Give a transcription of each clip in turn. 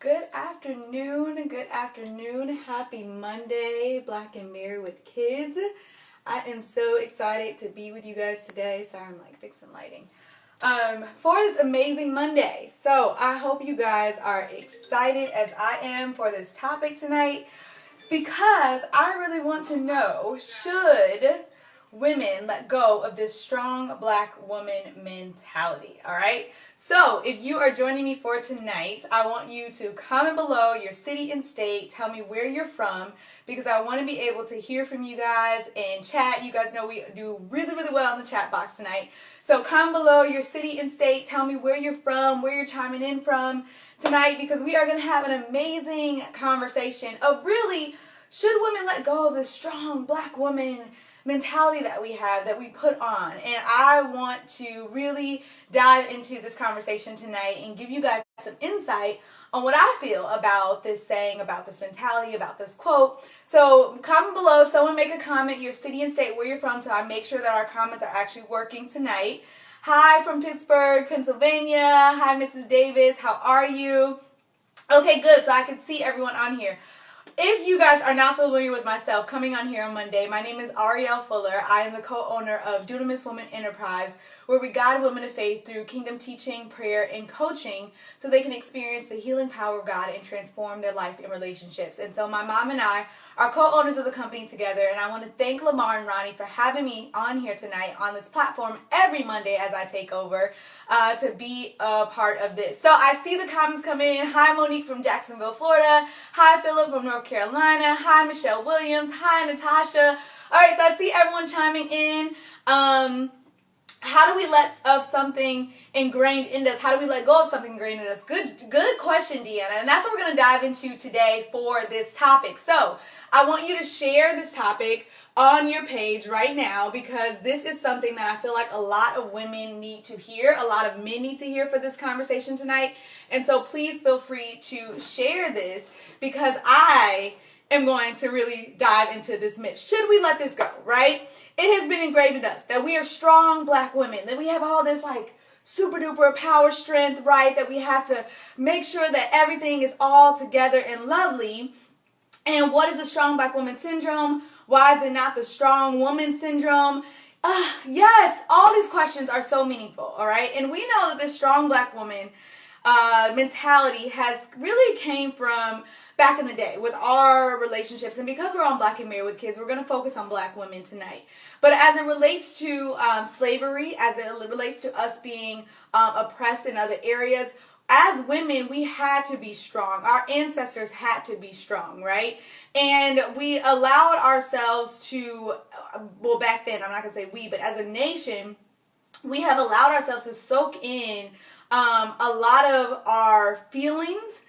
Good afternoon, happy Monday, Black and Married with Kids. I am so excited to be with you guys today. Sorry, I'm fixing lighting. For this amazing Monday. So I hope you guys are excited as I am for this topic tonight, because I really want to know, should women let go of this strong Black woman mentality? All right. So if you are joining me for tonight, I want you to comment below your city and state. Tell me where you're from, because I want to be able to hear from you guys and chat. You guys know we do really well in the chat box tonight. So comment below your city and state. Tell me where you're from, where you're chiming in from tonight, because we are going to have an amazing conversation of really, should women let go of this strong Black woman mentality that we have, that we put on? And I want to really dive into this conversation tonight and give you guys some insight on what I feel about this saying, about this mentality, about this quote. So comment below. Someone make a comment, your city and state, where you're from, so I make sure that our comments are actually working tonight. Hi from Pittsburgh, Pennsylvania. Hi, Mrs. Davis. How are you? Okay, good. So I can see everyone on here. If you guys are not familiar with myself, coming on here on Monday, my name is Ariel Fuller. I am the co-owner of Dunamis Women Enterprise, where we guide women of faith through kingdom teaching, prayer, and coaching so they can experience the healing power of God and transform their life and relationships. And so my mom and I are co-owners of the company together, and I want to thank Lamar and Ronnie for having me on here tonight on this platform every Monday as I take over to be a part of this. So I see the comments come in. Hi, Monique from Jacksonville, Florida. Hi, Philip from North Carolina. Hi, Michelle Williams. Hi, Natasha. All right, so I see everyone chiming in. How do we let of something ingrained in us? How do we let go of something ingrained in us? Good question, Deanna. And that's what we're going to dive into today for this topic. So I want you to share this topic on your page right now, because this is something that I feel like a lot of women need to hear. A lot of men need to hear for this conversation tonight. And so please feel free to share this, because I am going to really dive into this myth. Should we let this go, right? It has been engraved in us that we are strong Black women, that we have all this super duper power, strength, right? That we have to make sure that everything is all together and lovely. And what is the strong Black woman syndrome? Why is it not the strong woman syndrome? Yes, all these questions are so meaningful, all right? And we know that this strong Black woman mentality has really came from back in the day with our relationships. And because we're on Black and Married with Kids, we're going to focus on Black women tonight. But as it relates to slavery, as it relates to us being oppressed in other areas, as women, we had to be strong. Our ancestors had to be strong, right? And we allowed ourselves to, well, back then, I'm not going to say we, but as a nation, we have allowed ourselves to soak in a lot of our feelings,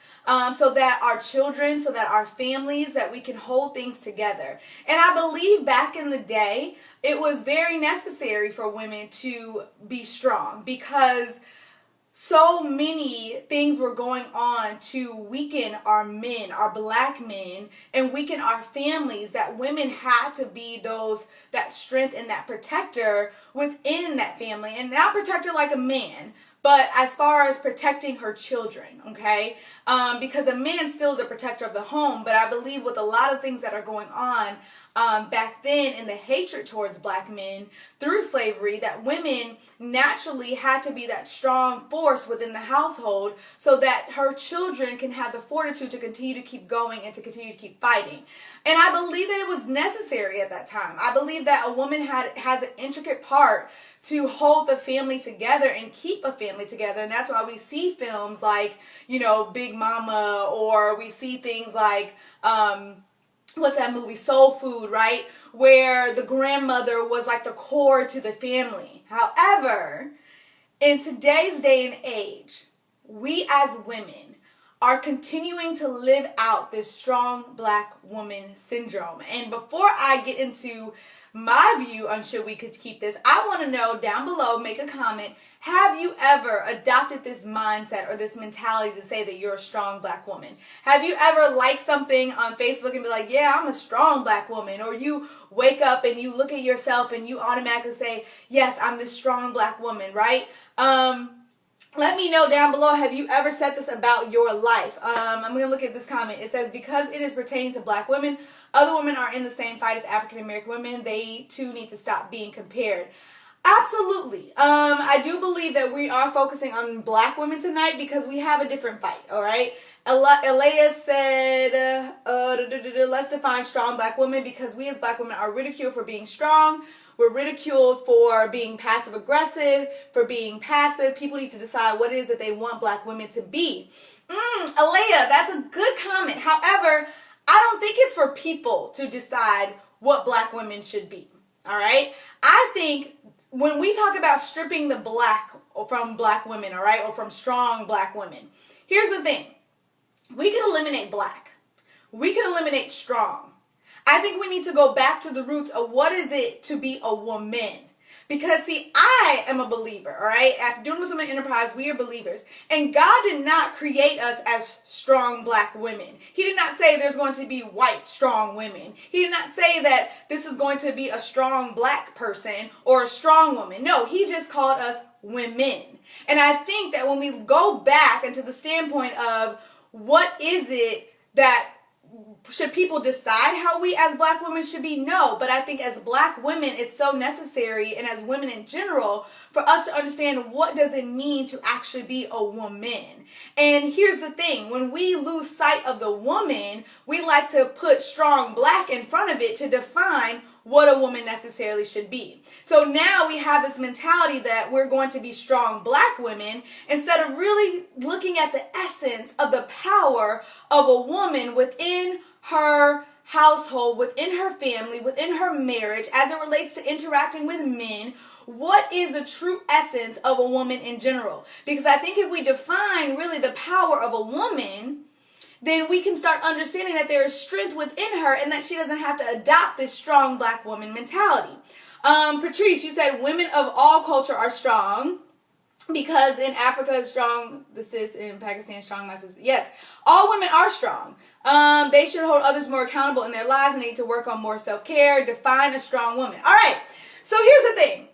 so that our children, so that our families, that we can hold things together. And I believe back in the day, it was very necessary for women to be strong, because so many things were going on to weaken our men, our Black men, and weaken our families, that women had to be that strength and that protector within that family. And not protector like a man, but as far as protecting her children, okay? Because a man still is a protector of the home, but I believe with a lot of things that are going on back then in the hatred towards Black men through slavery, that women naturally had to be that strong force within the household so that her children can have the fortitude to continue to keep going and to continue to keep fighting. And I believe that it was necessary at that time. I believe that a woman has an intricate part to hold the family together and keep a family together. And that's why we see films like, Big Mama, or we see things like, what's that movie, Soul Food, right? Where the grandmother was like the core to the family. However, in today's day and age, we as women are continuing to live out this strong Black woman syndrome. And before I get into my view on should we could keep this, I want to know down below, make a comment, have you ever adopted this mindset or this mentality to say that you're a strong Black woman? Have you ever liked something on Facebook and be like, yeah, I'm a strong Black woman? Or you wake up and you look at yourself and you automatically say, yes, I'm this strong Black woman, right? Let me know down below, have you ever said this about your life? I'm going to look at this comment. It says, because it is pertaining to black women, other women are in the same fight as African American women. They too need to stop being compared. Absolutely. I do believe that we are focusing on black women tonight because we have a different fight, all right? Alea said, let's define strong black women, because we as black women are ridiculed for being strong. We're ridiculed for being passive aggressive, for being passive. People need to decide what it is that they want black women to be. Alea, that's a good comment. However, I don't think it's for people to decide what black women should be. All right? I think when we talk about stripping the black from black women, all right, or from strong black women, here's the thing. We can eliminate black. We can eliminate strong. I think we need to go back to the roots of what is it to be a woman. Because, see, I am a believer, all right? At Dunamis Women Enterprise, we are believers. And God did not create us as strong black women. He did not say there's going to be white, strong women. He did not say that this is going to be a strong black person or a strong woman. No, he just called us women. And I think that when we go back into the standpoint of what is it that should people decide how we as black women should be? No, but I think as black women, it's so necessary, and as women in general, for us to understand what does it mean to actually be a woman. And here's the thing, when we lose sight of the woman, we like to put strong black in front of it to define what a woman necessarily should be. So now we have this mentality that we're going to be strong black women instead of really looking at the essence of the power of a woman within her household, within her family, within her marriage, as it relates to interacting with men. What is the true essence of a woman in general? Because I think if we define really the power of a woman, then we can start understanding that there is strength within her and that she doesn't have to adopt this strong black woman mentality. Patrice, you said women of all culture are strong because in Africa is strong, the cis, in Pakistan strong, my sister. Yes, all women are strong. They should hold others more accountable in their lives and need to work on more self-care. Define a strong woman. All right, so here's the thing.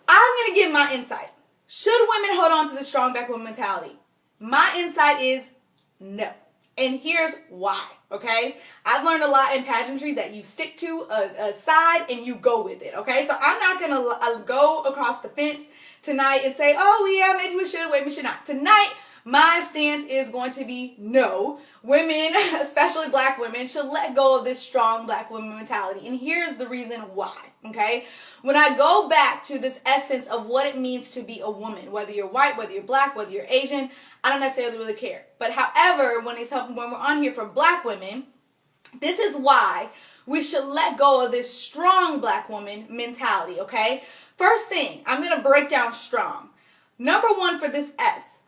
I'm going to give my insight. Should women hold on to the strong black woman mentality? My insight is no. And here's why, okay? I've learned a lot in pageantry that you stick to a side and you go with it, okay? So I'm not going to go across the fence tonight and say, oh, yeah, maybe we should, maybe we should not. Tonight, my stance is going to be no. Women, especially black women, should let go of this strong black woman mentality. And here's the reason why, okay? When I go back to this essence of what it means to be a woman, whether you're white, whether you're black, whether you're Asian, I don't necessarily really care. But however, when we're on here for black women, this is why we should let go of this strong black woman mentality, okay? First thing, I'm going to break down strong. Number one for this S.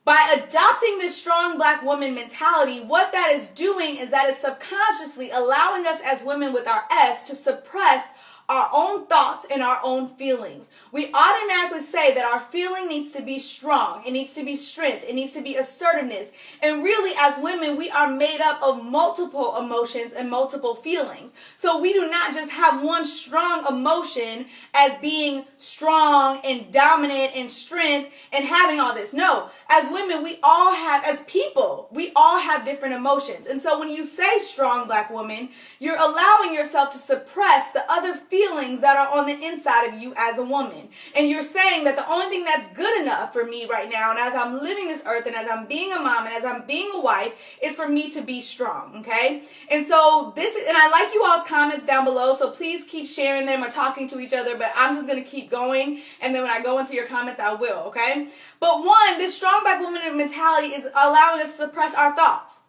By adopting this strong black woman mentality, what that is doing is that it's subconsciously allowing us as women with our S to suppress our own thoughts and our own feelings. We automatically say that our feeling needs to be strong. It needs to be strength. It needs to be assertiveness. And really, as women, we are made up of multiple emotions and multiple feelings. So we do not just have one strong emotion as being strong and dominant and strength and having all this. No, as women, we all have, as people, we all have different emotions. And so when you say strong black woman, you're allowing yourself to suppress the other feelings that are on the inside of you as a woman. And you're saying that the only thing that's good enough for me right now, and as I'm living this earth, and as I'm being a mom, and as I'm being a wife, is for me to be strong, okay? And so this is, and I like you all's comments down below, so please keep sharing them or talking to each other, but I'm just going to keep going, and then when I go into your comments, I will, okay? But one, this strong black woman mentality is allowing us to suppress our thoughts.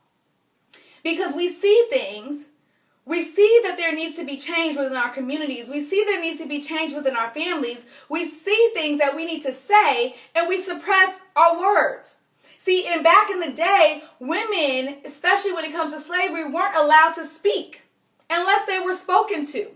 Because we see things. We see that there needs to be change within our communities. We see there needs to be change within our families. We see things that we need to say, and we suppress our words. See, and back in the day, women, especially when it comes to slavery, weren't allowed to speak unless they were spoken to.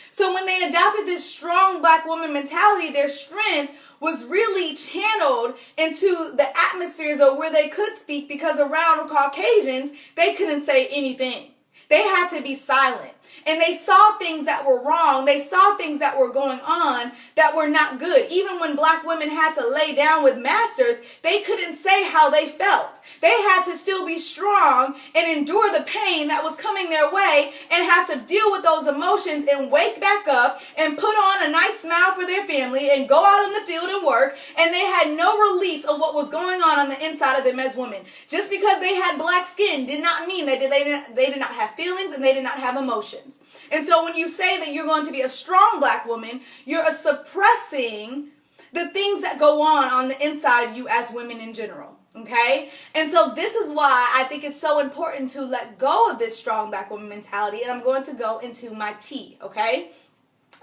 So when they adopted this strong black woman mentality, their strength was really channeled into the atmospheres of where they could speak, because around Caucasians, they couldn't say anything. They had to be silent. And they saw things that were wrong. They saw things that were going on that were not good. Even when black women had to lay down with masters, they couldn't say how they felt. They had to still be strong and endure the pain that was coming their way and have to deal with those emotions and wake back up and put on a nice smile for their family and go out in the field and work. And they had no release of what was going on the inside of them as women. Just because they had black skin did not mean that they did not have feelings and they did not have emotions. And so when you say that you're going to be a strong black woman, you're suppressing the things that go on the inside of you as women in general. Okay? And so this is why I think it's so important to let go of this strong black woman mentality. And I'm going to go into my tea. Okay?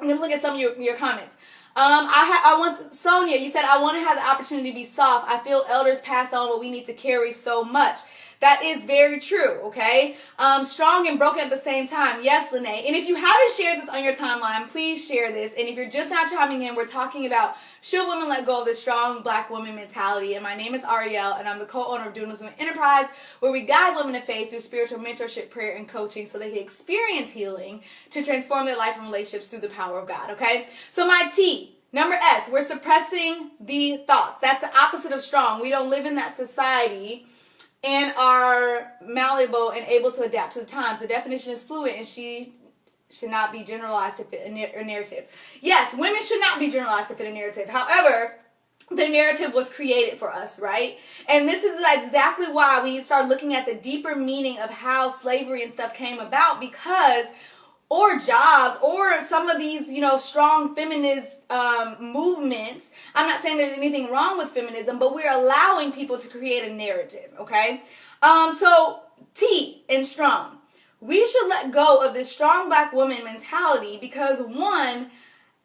I'm going to look at some of your comments. Sonia, you said, I want to have the opportunity to be soft. I feel elders pass on what we need to carry so much. That is very true, okay? Strong and broken at the same time. Yes, Lene. And if you haven't shared this on your timeline, please share this. And if you're just not chiming in, we're talking about should women let go of the strong black woman mentality. And my name is Ariel, and I'm the co-owner of Dunamis Enterprise, where we guide women of faith through spiritual mentorship, prayer, and coaching so they can experience healing to transform their life and relationships through the power of God, okay? So my T. Number S, we're suppressing the thoughts. That's the opposite of strong. We don't live in that society and are malleable and able to adapt to the times. The definition is fluid, and she should not be generalized to fit a narrative. Yes, women should not be generalized to fit a narrative. However, the narrative was created for us, right? And this is exactly why we need to start looking at the deeper meaning of how slavery and stuff came about, because or jobs, or some of these, strong feminist movements. I'm not saying there's anything wrong with feminism, but we're allowing people to create a narrative, okay? So, T in strong. We should let go of this strong black woman mentality because, one,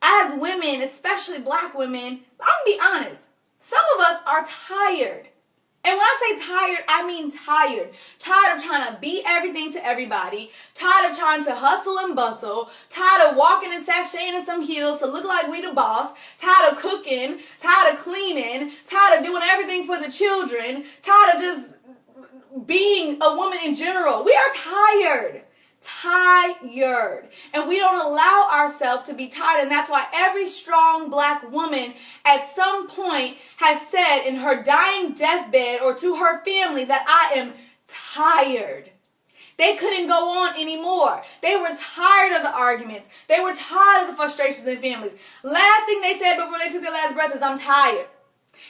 as women, especially black women, I'm going to be honest, some of us are tired. And when I say tired, I mean tired. Tired of trying to be everything to everybody. Tired of trying to hustle and bustle. Tired of walking and sashaying in some heels to look like we the boss. Tired of cooking. Tired of cleaning. Tired of doing everything for the children. Tired of just being a woman in general. We are tired. Tired. And we don't allow ourselves to be tired. And that's why every strong black woman at some point has said in her dying deathbed or to her family that I am tired. They couldn't go on anymore. They were tired of the arguments. They were tired of the frustrations in families. Last thing they said before they took their last breath is, I'm tired.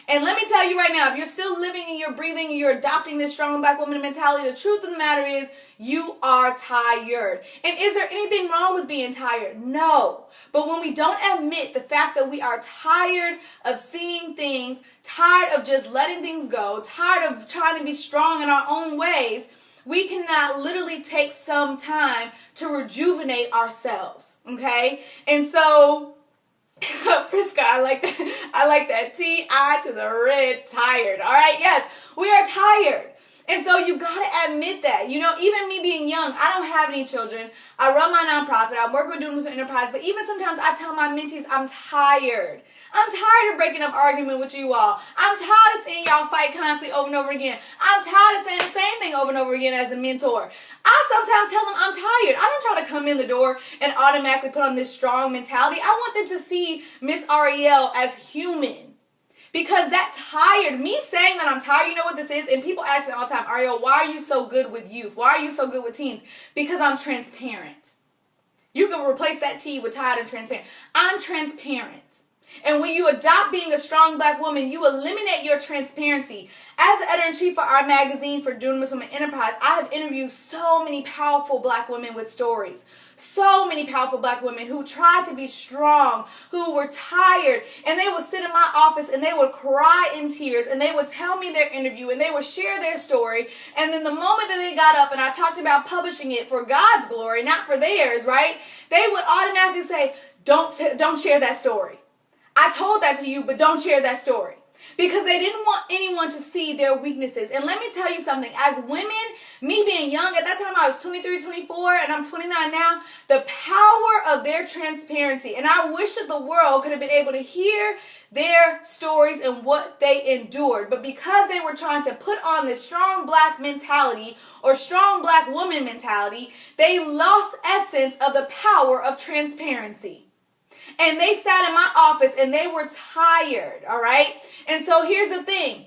And let me tell you right now, if you're still living and you're breathing and you're adopting this strong black woman mentality, the truth of the matter is you are tired. And is there anything wrong with being tired? No. But when we don't admit the fact that we are tired of seeing things, tired of just letting things go, tired of trying to be strong in our own ways, we cannot literally take some time to rejuvenate ourselves. Okay? And so Friska, I like that. I like that. T-I to the red, tired. All right, yes, we are tired. And so you got to admit that. Even me being young, I don't have any children. I run my nonprofit. I work with Dunamis Enterprise. But even sometimes I tell my mentees, I'm tired. I'm tired of breaking up argument with you all. I'm tired of seeing y'all fight constantly over and over again. I'm tired of saying the same thing over and over again as a mentor. I sometimes tell them I'm tired. I don't try to come in the door and automatically put on this strong mentality. I want them to see Miss Ariel as human. Because that tired, me saying that I'm tired, you know what this is? And people ask me all the time, Ariel, why are you so good with youth? Why are you so good with teens? Because I'm transparent. You can replace that T with tired and transparent. I'm transparent. And when you adopt being a strong black woman, you eliminate your transparency. As the editor-in-chief for our magazine for Dunamis Enterprise, I have interviewed so many powerful black women with stories. So many powerful black women who tried to be strong, who were tired, and they would sit in my office and they would cry in tears and they would tell me their interview and they would share their story. And then the moment that they got up and I talked about publishing it for God's glory, not for theirs, right? They would automatically say, don't share that story. I told that to you, but don't share that story. Because they didn't want anyone to see their weaknesses. And let me tell you something. As women, me being young, at that time I was 23, 24, and I'm 29 now, the power of their transparency. And I wish that the world could have been able to hear their stories and what they endured. But because they were trying to put on this strong black mentality or strong black woman mentality, they lost essence of the power of transparency. And they sat in my office and they were tired, all right? And so here's the thing.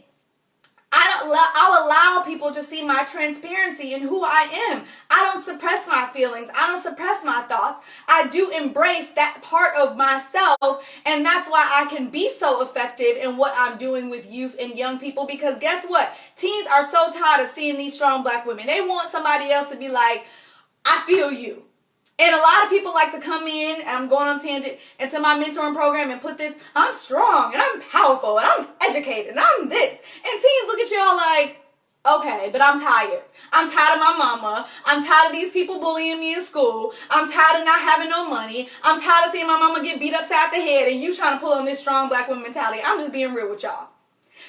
I'll allow people to see my transparency in who I am. I don't suppress my feelings. I don't suppress my thoughts. I do embrace that part of myself, and that's why I can be so effective in what I'm doing with youth and young people, because guess what? Teens are so tired of seeing these strong black women. They want somebody else to be like, I feel you. And a lot of people like to come in, and I'm going on tangent, into my mentoring program and put this, I'm strong, and I'm powerful, and I'm educated, and I'm this. And teens look at y'all like, okay, but I'm tired. I'm tired of my mama. I'm tired of these people bullying me in school. I'm tired of not having no money. I'm tired of seeing my mama get beat upside the head, and you trying to pull on this strong black woman mentality. I'm just being real with y'all.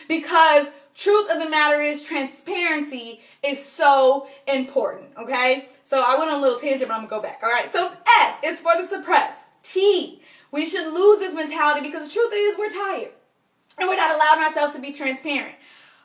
Because truth of the matter is, transparency is so important, okay? So I went on a little tangent, but I'm going to go back, all right? So S is for the suppress. T, we should lose this mentality because the truth is we're tired. And we're not allowing ourselves to be transparent.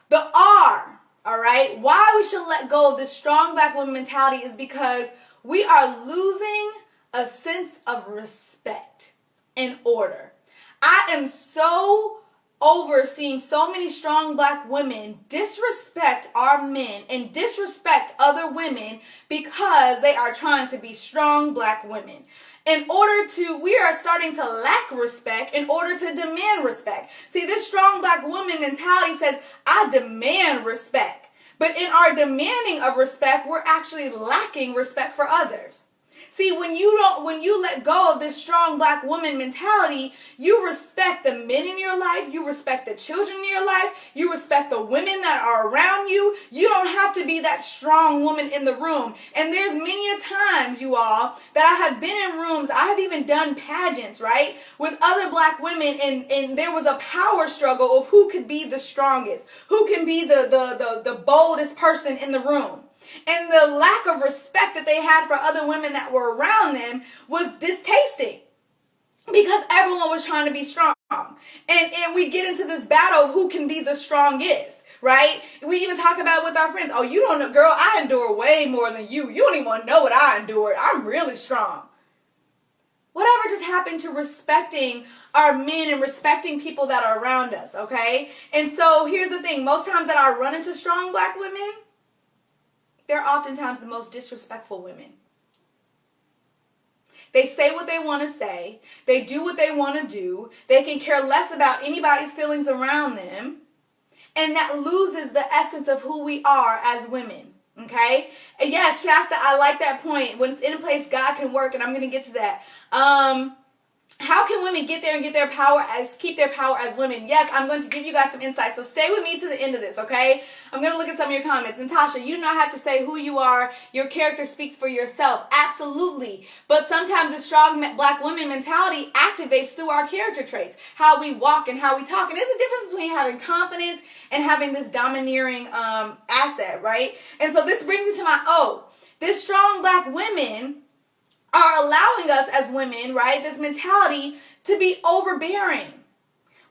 The R, all right, why we should let go of this strong black woman mentality is because we are losing a sense of respect and order. I am so over seeing so many strong black women disrespect our men and disrespect other women because they are trying to be strong black women. We are starting to lack respect in order to demand respect. See, this strong black woman mentality says, I demand respect. But in our demanding of respect, we're actually lacking respect for others. See, when you let go of this strong black woman mentality, you respect the men in your life, you respect the children in your life, you respect the women that are around you. You don't have to be that strong woman in the room. And there's many a times, you all, that I have been in rooms, I have even done pageants, right, with other black women, and there was a power struggle of who could be the strongest, who can be the boldest person in the room. And the lack of respect that they had for other women that were around them was distasteful because everyone was trying to be strong. And we get into this battle of who can be the strongest, right? We even talk about it with our friends. Oh, you don't know, girl, I endure way more than you. You don't even want to know what I endured. I'm really strong. Whatever just happened to respecting our men and respecting people that are around us, okay? And so here's the thing. Most times that I run into strong black women, they're oftentimes the most disrespectful women. They say what they want to say. They do what they want to do. They can care less about anybody's feelings around them. And that loses the essence of who we are as women. Okay? And yes, Shasta, I like that point. When it's in a place, God can work. And I'm going to get to that. How can women get there and keep their power as women? Yes, I'm going to give you guys some insight. So stay with me to the end of this, okay? I'm going to look at some of your comments. Natasha, you do not have to say who you are. Your character speaks for yourself. Absolutely. But sometimes the strong black woman mentality activates through our character traits, how we walk and how we talk. And there's a difference between having confidence and having this domineering asset, right? And so this brings me to my O. This strong black women are allowing us as women, right, this mentality to be overbearing.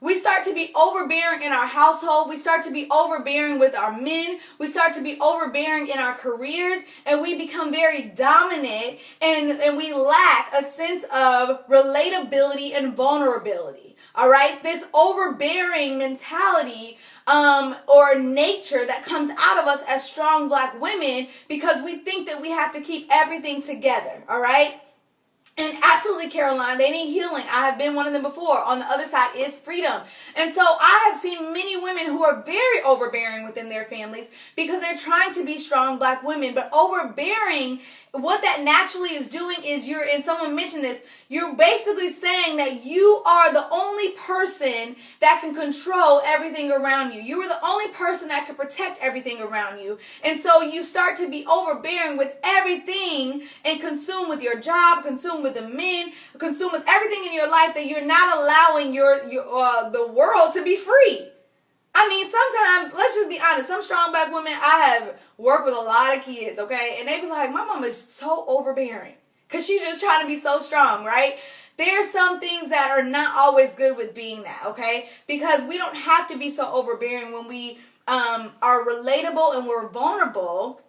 We start to be overbearing in our household. We start to be overbearing with our men. We start to be overbearing in our careers. And we become very dominant and we lack a sense of relatability and vulnerability. All right? This overbearing mentality or nature that comes out of us as strong black women because we think that we have to keep everything together. All right? And absolutely, Caroline, they need healing. I have been one of them before. On the other side is freedom. And so I have seen many women who are very overbearing within their families because they're trying to be strong black women. But overbearing, what that naturally is doing is and someone mentioned this, you're basically saying that you are the only person that can control everything around you. You are the only person that can protect everything around you. And so you start to be overbearing with everything and consumed with your job, consumed with the men, consumed with everything in your life that you're not allowing the world to be free. I mean, sometimes, let's just be honest, some strong black women, I have worked with a lot of kids, okay? And they be like, my mom is so overbearing. because she's just trying to be so strong, right? There are some things that are not always good with being that, okay? Because we don't have to be so overbearing when we are relatable and we're vulnerable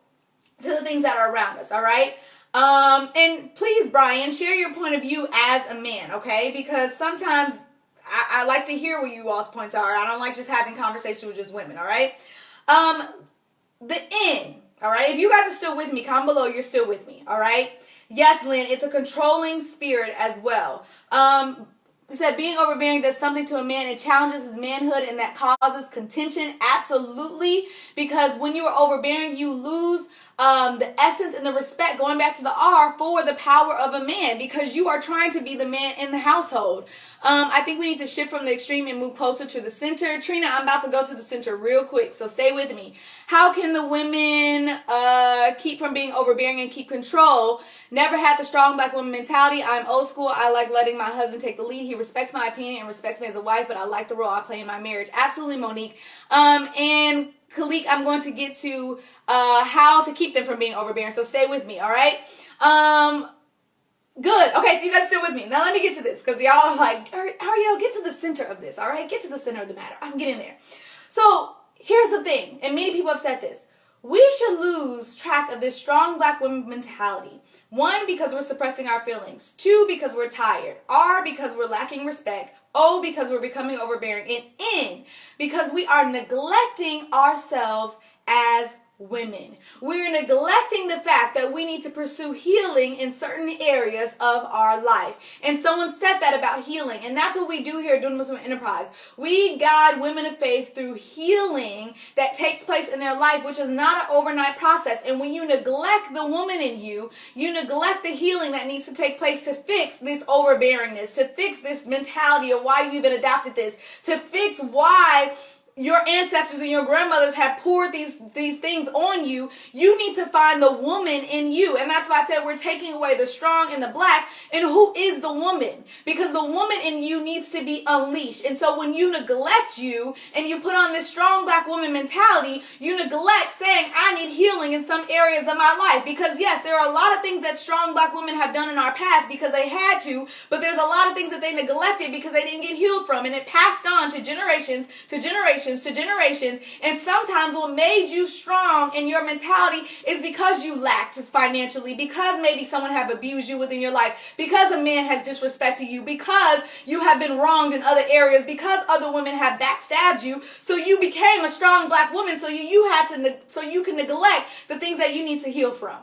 to the things that are around us, all right? And please, Brian, share your point of view as a man, okay? Because sometimes I like to hear what you all's points are. I don't like just having conversation with just women, all right? The end, all right? If you guys are still with me, comment below you're still with me, all right? Yes, Lynn, it's a controlling spirit as well. It said being overbearing does something to a man. It challenges his manhood and that causes contention. Absolutely. Because when you are overbearing, you lose the essence and the respect, going back to the R, for the power of a man, because you are trying to be the man in the household. I think we need to shift from the extreme and move closer to the center. Trina, I'm about to go to the center real quick, so stay with me. How can the women keep from being overbearing and keep control? Never had the strong black woman mentality. I'm old school. I like letting my husband take the lead. He respects my opinion and respects me as a wife, but I like the role I play in my marriage. Absolutely, Monique. And Khalik, I'm going to get to how to keep them from being overbearing, so stay with me, all right? Good. Okay, so you guys are still with me. Now let me get to this, because y'all are like, Ariel, get to the center of this, all right? Get to the center of the matter. I'm getting there. So here's the thing, and many people have said this. We should lose track of this strong black woman mentality. 1, because we're suppressing our feelings. 2, because we're tired. R, because we're lacking respect. O, because we're becoming overbearing. And N, because we are neglecting ourselves as women. We're neglecting the fact that we need to pursue healing in certain areas of our life. And someone said that about healing. And that's what we do here at Dunamis Women Enterprise. We guide women of faith through healing that takes place in their life, which is not an overnight process. And when you neglect the woman in you, you neglect the healing that needs to take place to fix this overbearingness, to fix this mentality of why you even adopted this, to fix why your ancestors and your grandmothers have poured these things on you. You need to find the woman in you. And that's why I said we're taking away the strong and the black. And who is the woman? Because the woman in you needs to be unleashed. And so when you neglect you and you put on this strong black woman mentality, you neglect saying, I need healing in some areas of my life. Because yes, there are a lot of things that strong black women have done in our past because they had to, but there's a lot of things that they neglected because they didn't get healed from. And it passed on to generations, to generations, to generations. And sometimes what made you strong in your mentality is because you lacked financially, because maybe someone have abused you within your life, because a man has disrespected you, because you have been wronged in other areas, because other women have backstabbed you. So you became a strong black woman, so you can neglect the things that you need to heal from.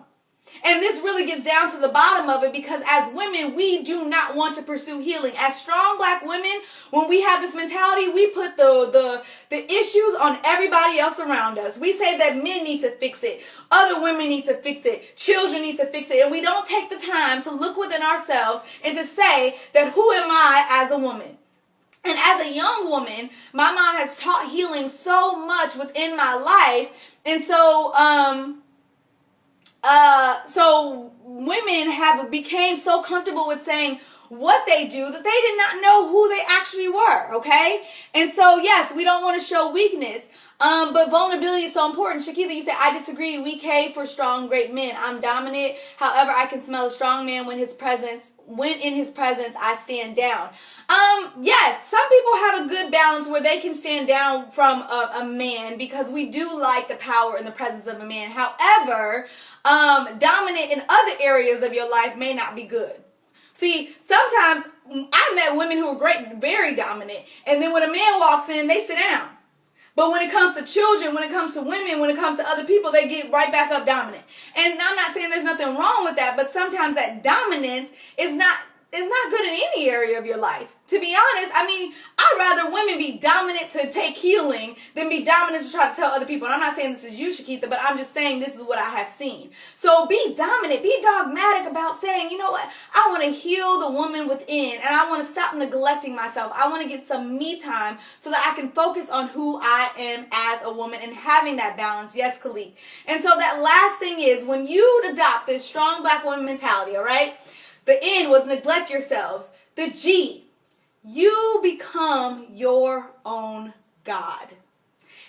And this really gets down to the bottom of it, because as women, we do not want to pursue healing. As strong black women, when we have this mentality, we put the issues on everybody else around us. We say that men need to fix it. Other women need to fix it. Children need to fix it. And we don't take the time to look within ourselves and to say that who am I as a woman? And as a young woman, my mom has taught healing so much within my life. And so women have became so comfortable with saying what they do that they did not know who they actually were, okay? And so, yes, we don't want to show weakness, but vulnerability is so important. Shakila, you said, I disagree. We cave for strong, great men. I'm dominant. However, I can smell a strong man when in his presence, I stand down. Yes, some people have a good balance where they can stand down from a man because we do like the power and the presence of a man. However, dominant in other areas of your life may not be good. See, sometimes I met women who are great, very dominant, and then when a man walks in, they sit down. But when it comes to children, when it comes to women, when it comes to other people, they get right back up dominant. And I'm not saying there's nothing wrong with that, but sometimes that dominance is not good in any area of your life. To be honest, I mean, I'd rather women be dominant to take healing than be dominant to try to tell other people. And I'm not saying this is you, Shakita, but I'm just saying this is what I have seen. So be dominant, be dogmatic about saying, you know what, I want to heal the woman within, and I want to stop neglecting myself. I want to get some me time so that I can focus on who I am as a woman and having that balance. Yes, Khalik. And so that last thing is, when you adopt this strong black woman mentality, all right, the N was neglect yourselves. The G, you become your own God.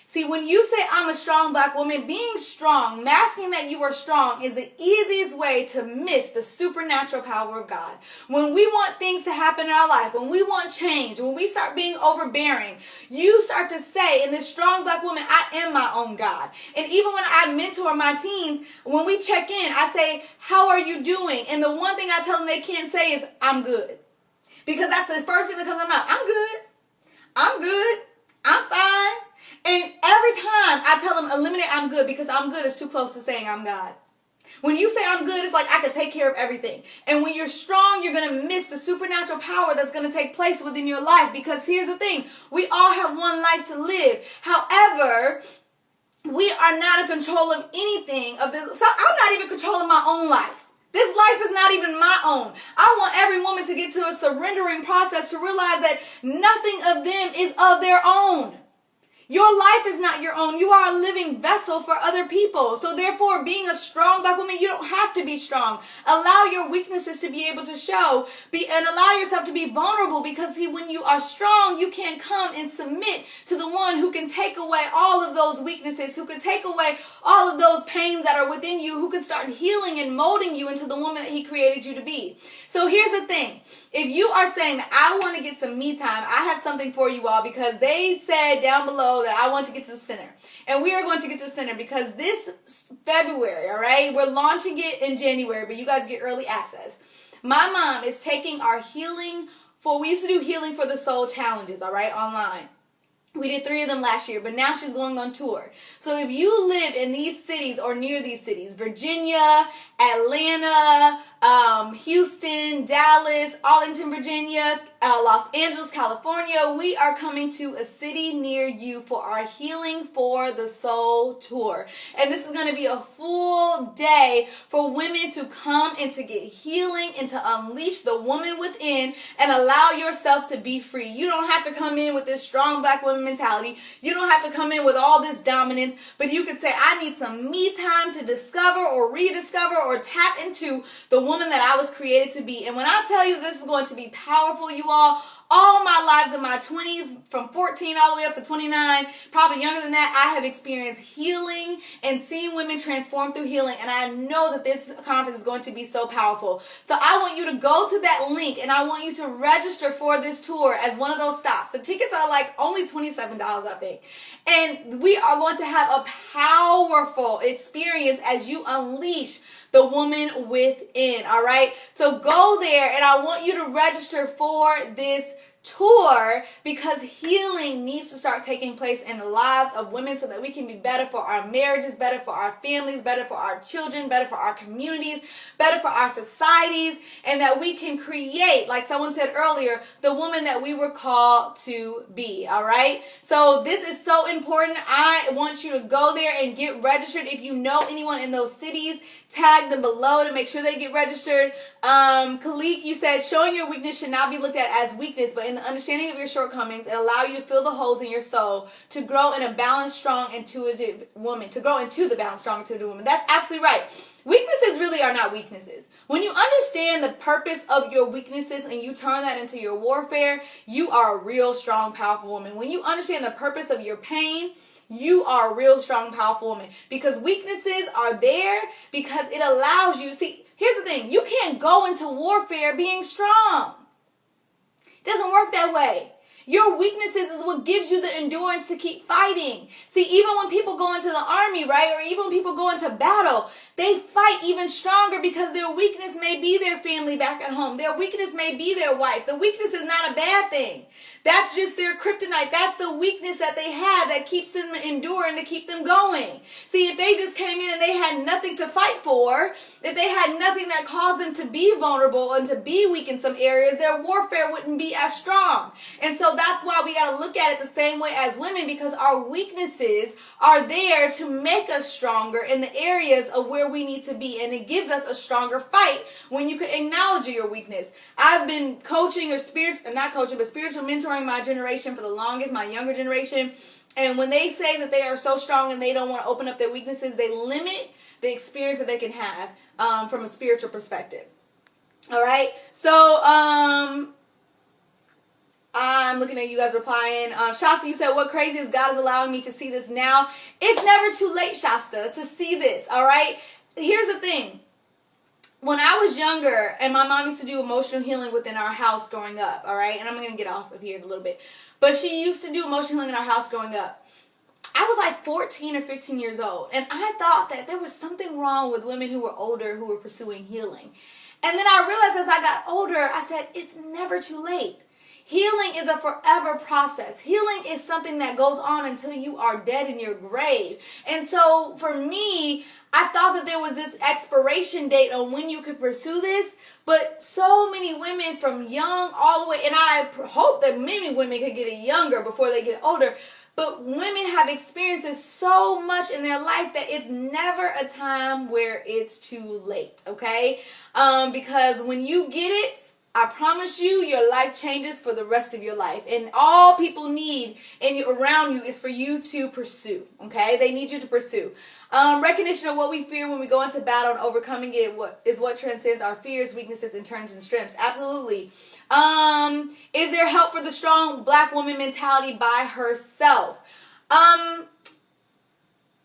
See, when you say I'm a strong black woman, being strong, masking that you are strong is the easiest way to miss the supernatural power of God. When we want things to happen in our life, when we want change, when we start being overbearing, you start to say, in this strong black woman, I am my own God. And even when I mentor my teens, when we check in, I say, how are you doing? And the one thing I tell them they can't say is, I'm good. Because that's the first thing that comes out of my mouth. I'm good. I'm good. I'm fine. And every time I tell them, eliminate I'm good, because I'm good is too close to saying I'm God. When you say I'm good, it's like I can take care of everything. And when you're strong, you're going to miss the supernatural power that's going to take place within your life. Because here's the thing. We all have one life to live. However, we are not in control of anything of this. So I'm not even controlling my own life. This life is not even my own. I want every woman to get to a surrendering process to realize that nothing of them is of their own. Your life is not your own. You are a living vessel for other people. So therefore, being a strong black woman, you don't have to be strong. Allow your weaknesses to be able to show. And allow yourself to be vulnerable, because see, when you are strong, you can come and submit to the one who can take away all of those weaknesses, who can take away all of those pains that are within you, who can start healing and molding you into the woman that he created you to be. So here's the thing. If you are saying that I want to get some me time, I have something for you all, because they said down below that I want to get to the center. And we are going to get to the center because this February, all right, we're launching it in January, but you guys get early access. My mom is taking our we used to do healing for the soul challenges, all right, online. We did 3 of them last year, but now she's going on tour. So if you live in these cities or near these cities, Virginia, Atlanta, Houston, Dallas, Arlington, Virginia, Los Angeles, California, we are coming to a city near you for our Healing for the Soul tour. And this is going to be a full day for women to come and to get healing and to unleash the woman within and allow yourself to be free. You don't have to come in with this strong black woman mentality. You don't have to come in with all this dominance, but you could say, I need some me time to discover or rediscover or tap into the woman that I was created to be. And when I tell you this is going to be powerful, you all my lives in my 20s, from 14 all the way up to 29, probably younger than that, I have experienced healing and seen women transform through healing. And I know that this conference is going to be so powerful. So I want you to go to that link and I want you to register for this tour as one of those stops. The tickets are like only $27, I think. And we are going to have a powerful experience as you unleash the woman within, all right? So go there, and I want you to register for this tour, because healing needs to start taking place in the lives of women so that we can be better for our marriages, better for our families, better for our children, better for our communities, better for our societies, and that we can create, like someone said earlier, the woman that we were called to be, all right? So this is so important. I want you to go there and get registered. If you know anyone in those cities, tag them below to make sure they get registered. Khalik, you said showing your weakness should not be looked at as weakness, but in the understanding of your shortcomings and allow you to fill the holes in your soul to grow in a balanced, strong, intuitive woman, to grow into the balanced, strong, intuitive woman. That's absolutely right. Weaknesses really are not weaknesses. When you understand the purpose of your weaknesses and you turn that into your warfare, you are a real, strong, powerful woman. When you understand the purpose of your pain, you are a real, strong, powerful woman. Because weaknesses are there because it allows you. See, here's the thing. You can't go into warfare being strong. It doesn't work that way. Your weaknesses is what gives you the endurance to keep fighting. See, even when people go into the army, right, or even when people go into battle, they fight even stronger because their weakness may be their family back at home. Their weakness may be their wife. The weakness is not a bad thing. That's just their kryptonite. That's the weakness that they have that keeps them enduring, to keep them going. See, if they just came in and they had nothing to fight for, if they had nothing that caused them to be vulnerable and to be weak in some areas, their warfare wouldn't be as strong. And so that's why we got to look at it the same way as women, because our weaknesses are there to make us stronger in the areas of where we need to be. And it gives us a stronger fight when you can acknowledge your weakness. I've been coaching or spiritual mentoring my generation for the longest, my younger generation. And when they say that they are so strong and they don't want to open up their weaknesses, they limit the experience that they can have from a spiritual perspective. All right. So, I'm looking at you guys replying. Shasta, you said, what crazy is God is allowing me to see this now? It's never too late, Shasta, to see this, all right? Here's the thing. When I was younger, and my mom used to do emotional healing within our house growing up, all right? And I'm going to get off of here in a little bit. But she used to do emotional healing in our house growing up. I was like 14 or 15 years old, and I thought that there was something wrong with women who were older who were pursuing healing. And then I realized as I got older, I said, it's never too late. Healing is a forever process. Healing is something that goes on until you are dead in your grave. And so for me, I thought that there was this expiration date on when you could pursue this, but so many women from young all the way, and I hope that many women could get it younger before they get older, but women have experienced this so much in their life that it's never a time where it's too late, okay? Because when you get it, I promise you, your life changes for the rest of your life. And all people need around you is for you to pursue, okay? They need you to pursue. Recognition of what we fear when we go into battle and overcoming it is what transcends our fears, weaknesses, and turns and strengths. Absolutely. Is there help for the strong black woman mentality by herself? I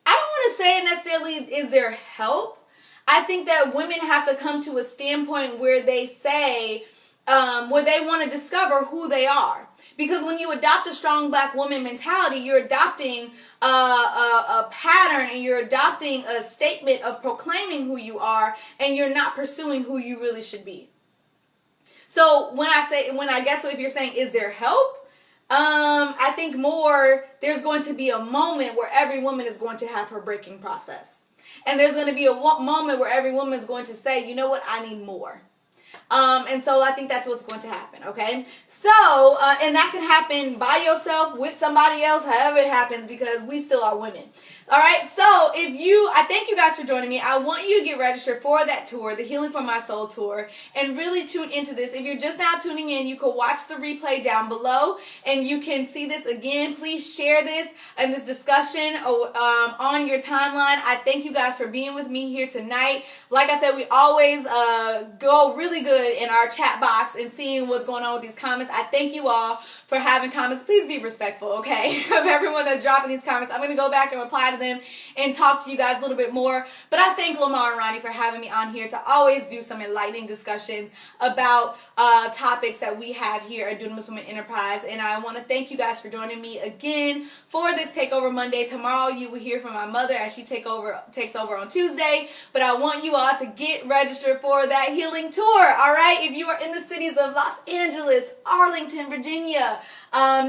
don't want to say necessarily is there help. I think that women have to come to a standpoint where they say, where they want to discover who they are. Because when you adopt a strong black woman mentality, you're adopting a pattern, and you're adopting a statement of proclaiming who you are, and you're not pursuing who you really should be. So if you're saying, is there help? I think more, there's going to be a moment where every woman is going to have her breaking process. And there's going to be a moment where every woman is going to say, you know what, I need more. And so I think that's what's going to happen, okay? So, and that can happen by yourself, with somebody else, however it happens, because we still are women. All right, so I thank you guys for joining me. I want you to get registered for that tour, the Healing from My Soul tour, and really tune into this. If you're just now tuning in, you can watch the replay down below, and you can see this again. Please share this and this discussion on your timeline. I thank you guys for being with me here tonight. Like I said, we always go really good in our chat box and seeing what's going on with these comments. I thank you all for having comments. Please be respectful, okay, of everyone that's dropping these comments. I'm going to go back and reply to them and talk to you guys a little bit more. But I thank Lamar and Ronnie for having me on here to always do some enlightening discussions about topics that we have here at Dunamis Women Enterprise. And I want to thank you guys for joining me again for this Takeover Monday. Tomorrow you will hear from my mother as she takes over on Tuesday. But I want you all to get registered for that healing tour, all right? If you are in the cities of Los Angeles, Arlington, Virginia,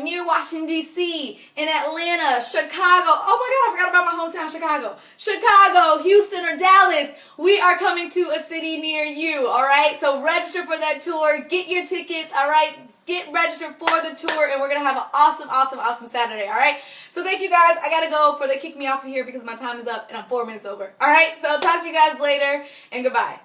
near Washington, D.C., in Atlanta, Chicago. Oh my God, I forgot about my hometown, Chicago. Chicago, Houston, or Dallas. We are coming to a city near you, all right? So register for that tour. Get your tickets, all right? Get registered for the tour, and we're going to have an awesome, awesome, awesome Saturday, all right? So thank you guys. I got to go before they kick me off of here because my time is up and I'm 4 minutes over, all right? So talk to you guys later, and goodbye.